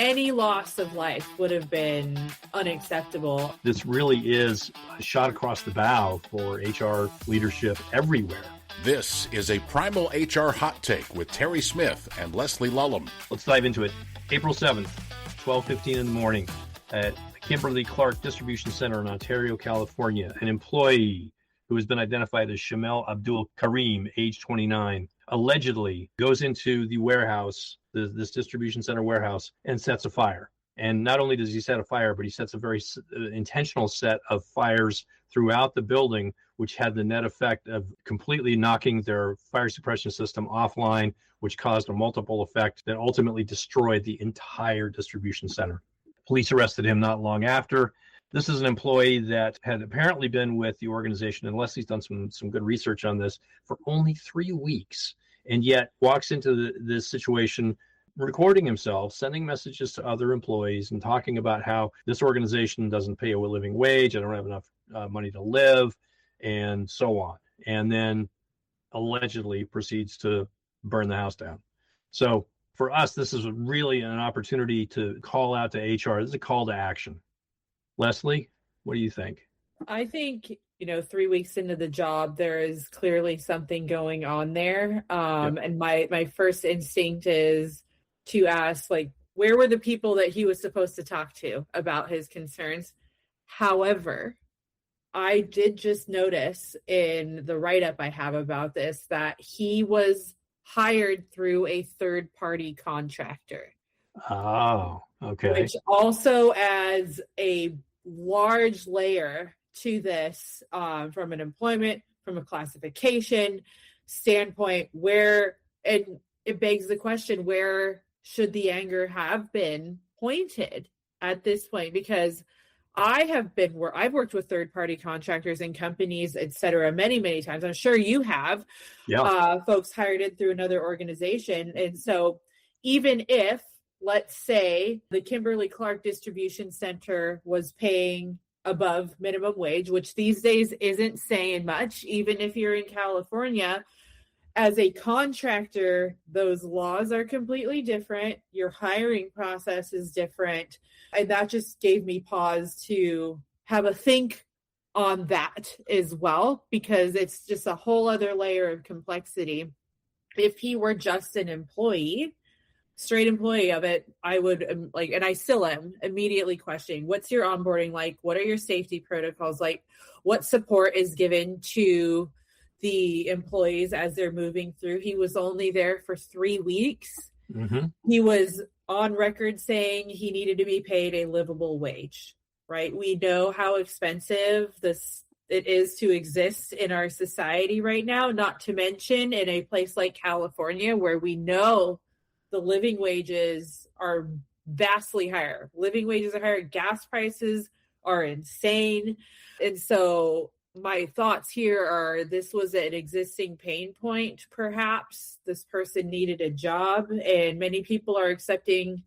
any loss of life would have been unacceptable. This really is a shot across the bow for HR leadership everywhere. This is a Primal HR Hot Take with Terry Smith and Leslie Lulham. Let's dive into it. April 7th, 12:15 in the morning at the Kimberly-Clark Distribution Center in Ontario, California. An employee who has been identified as Shamel Abdul Karim, age 29, allegedly goes into the warehouse, this distribution center warehouse, and sets a fire. And not only does he set a fire, but he sets a very intentional set of fires throughout the building, which had the net effect of completely knocking their fire suppression system offline, which caused a multiple effect that ultimately destroyed the entire distribution center. Police arrested him not long after. This is an employee that had apparently been with the organization, and Leslie's done some good research on this, for only 3 weeks, and yet walks into this situation recording himself, sending messages to other employees and talking about how this organization doesn't pay a living wage, I don't have enough money to live, and so on. And then allegedly proceeds to burn the house down. So for us, this is really an opportunity to call out to HR. This is a call to action. Leslie, what do you think? I think, 3 weeks into the job, there is clearly something going on there. And my first instinct is to ask, where were the people that he was supposed to talk to about his concerns? However, I did just notice in the write-up I have about this that he was hired through a third-party contractor. Oh, okay. Which also adds a large layer to this from an employment, from a classification standpoint, and it begs the question, where should the anger have been pointed at this point? Because I've worked with third-party contractors and companies, et cetera, many, many times. I'm sure you have. Yeah. Folks hired in through another organization. And so even if, let's say, the Kimberly-Clark Distribution Center was paying above minimum wage, which these days isn't saying much, even if you're in California, as a contractor, those laws are completely different. Your hiring process is different. And that just gave me pause to have a think on that as well, because it's just a whole other layer of complexity. If he were just an employee, straight employee of it, I would and I still am immediately questioning, what's your onboarding like? What are your safety protocols like? What support is given to the employees as they're moving through? He was only there for 3 weeks. Mm-hmm. He was on record saying he needed to be paid a livable wage, right? We know how expensive it is to exist in our society right now, not to mention in a place like California, where we know the living wages are vastly higher. Living wages are higher. Gas prices are insane. And so my thoughts here are, this was an existing pain point, perhaps. This person needed a job, and many people are accepting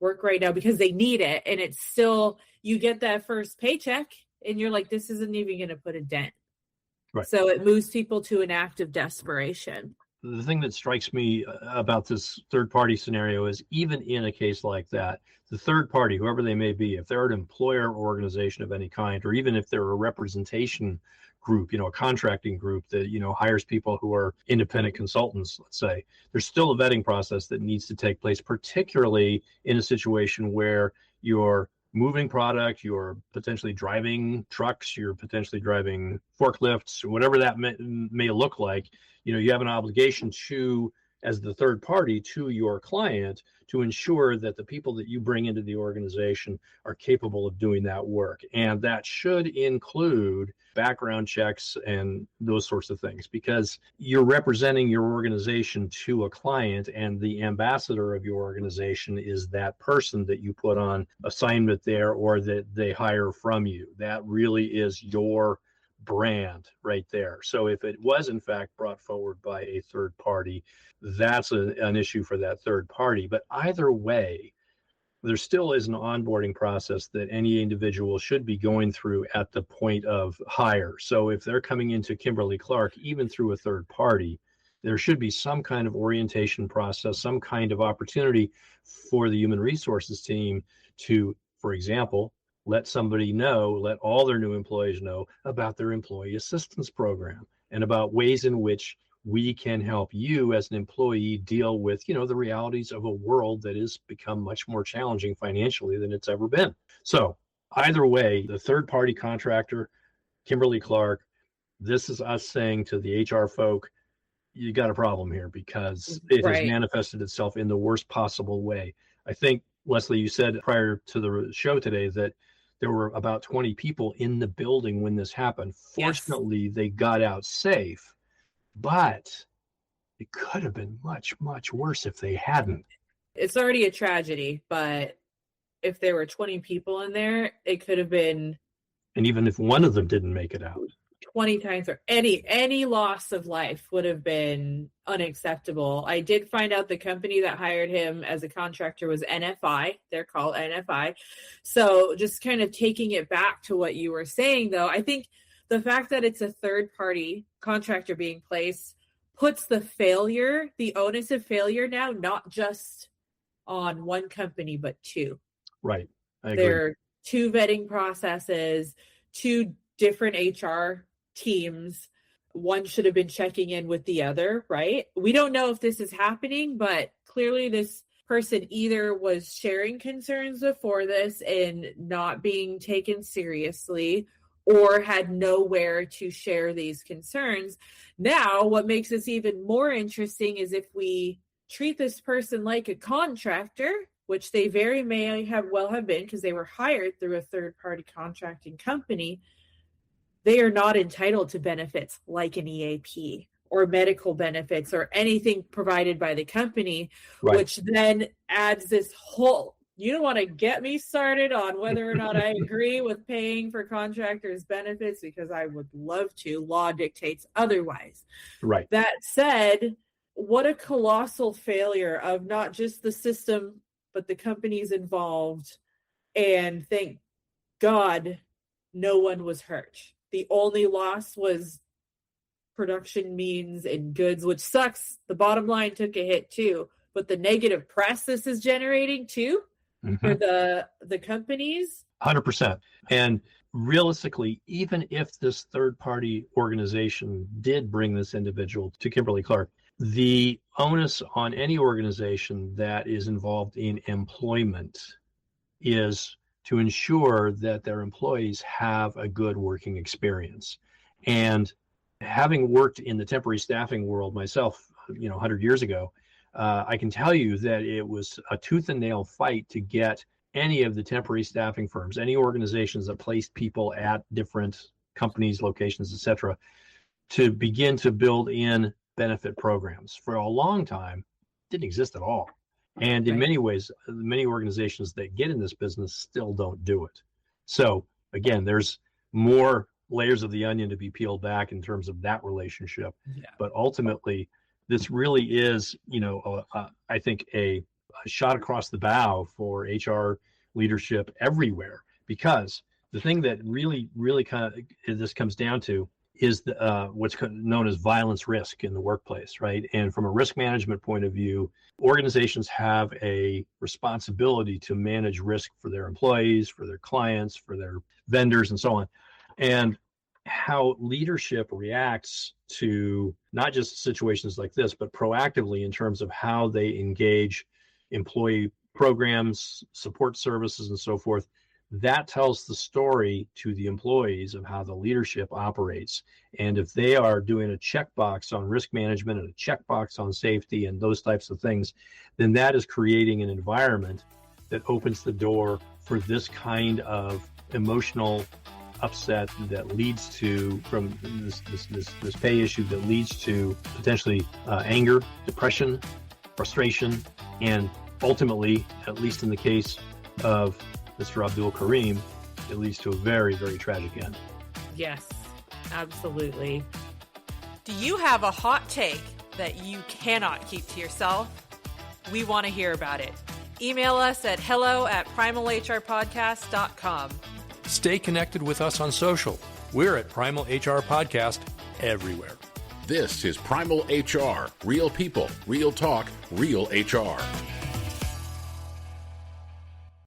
work right now because they need it. And it's still, you get that first paycheck and you're like, this isn't even going to put a dent. Right. So it moves people to an act of desperation. The thing that strikes me about this third-party scenario is, even in a case like that, the third party, whoever they may be, if they're an employer or organization of any kind, or even if they're a representation group, a contracting group that, hires people who are independent consultants, let's say, there's still a vetting process that needs to take place, particularly in a situation where you're moving product, you're potentially driving trucks, you're potentially driving forklifts, whatever that may look like. You have an obligation to, as the third party, to your client, to ensure that the people that you bring into the organization are capable of doing that work. And that should include background checks and those sorts of things, because you're representing your organization to a client, and the ambassador of your organization is that person that you put on assignment there or that they hire from you. That really is your brand right there. So if it was in fact brought forward by a third party, that's an issue for that third party. But either way, there still is an onboarding process that any individual should be going through at the point of hire. So if they're coming into Kimberly-Clark, even through a third party, there should be some kind of orientation process, some kind of opportunity for the human resources team to, for example, let all their new employees know about their employee assistance program and about ways in which we can help you as an employee deal with, the realities of a world that has become much more challenging financially than it's ever been. So either way, the third-party contractor, Kimberly-Clark, this is us saying to the HR folk, you got a problem here because it has manifested itself in the worst possible way. I think, Leslie, you said prior to the show today that there were about 20 people in the building when this happened. Fortunately, they got out safe, but it could have been much, much worse if they hadn't. It's already a tragedy, but if there were 20 people in there, it could have been. And even if one of them didn't make it out, 20 times, or any loss of life would have been unacceptable. I did find out the company that hired him as a contractor was NFI. They're called NFI. So just kind of taking it back to what you were saying, though, I think the fact that it's a third-party contractor being placed puts the onus of failure now, not just on one company, but two. Right. I agree. There are two vetting processes, two different HR teams. One should have been checking in with the other, right? We don't know if this is happening, but clearly this person either was sharing concerns before this and not being taken seriously, or had nowhere to share these concerns. Now, what makes this even more interesting is if we treat this person like a contractor, which they very may have been because they were hired through a third-party contracting company, they are not entitled to benefits like an EAP or medical benefits or anything provided by the company, which then adds this whole, you don't want to get me started on whether or not I agree with paying for contractors' benefits, because I would love to. Law dictates otherwise. Right. That said, what a colossal failure of not just the system, but the companies involved. And thank God no one was hurt. The only loss was production means and goods, which sucks. The bottom line took a hit too, but the negative press this is generating too for the companies. 100%. And realistically, even if this third-party organization did bring this individual to Kimberly-Clark, the onus on any organization that is involved in employment is to ensure that their employees have a good working experience. And having worked in the temporary staffing world myself, 100 years ago, I can tell you that it was a tooth and nail fight to get any of the temporary staffing firms, any organizations that placed people at different companies, locations, etc., to begin to build in benefit programs. For a long time, it didn't exist at all. And in many ways, many organizations that get in this business still don't do it. So again, there's more layers of the onion to be peeled back in terms of that relationship. Yeah. But ultimately, this really is, I think a shot across the bow for HR leadership everywhere, because the thing that really kind of this comes down to is what's known as violence risk in the workplace, right? And from a risk management point of view, organizations have a responsibility to manage risk for their employees, for their clients, for their vendors, and so on. And how leadership reacts to not just situations like this, but proactively in terms of how they engage employee programs, support services, and so forth, that tells the story to the employees of how the leadership operates. And if they are doing a checkbox on risk management and a checkbox on safety and those types of things, then that is creating an environment that opens the door for this kind of emotional upset that leads to, from this pay issue, that leads to potentially anger, depression, frustration, and ultimately, at least in the case of Mr. Abdul Karim, it leads to a very, very tragic end. Yes, absolutely. Do you have a hot take that you cannot keep to yourself? We want to hear about it. Email us at hello@primalhrpodcast.com. Stay connected with us on social. We're at Primal HR Podcast everywhere. This is Primal HR, real people, real talk, real HR.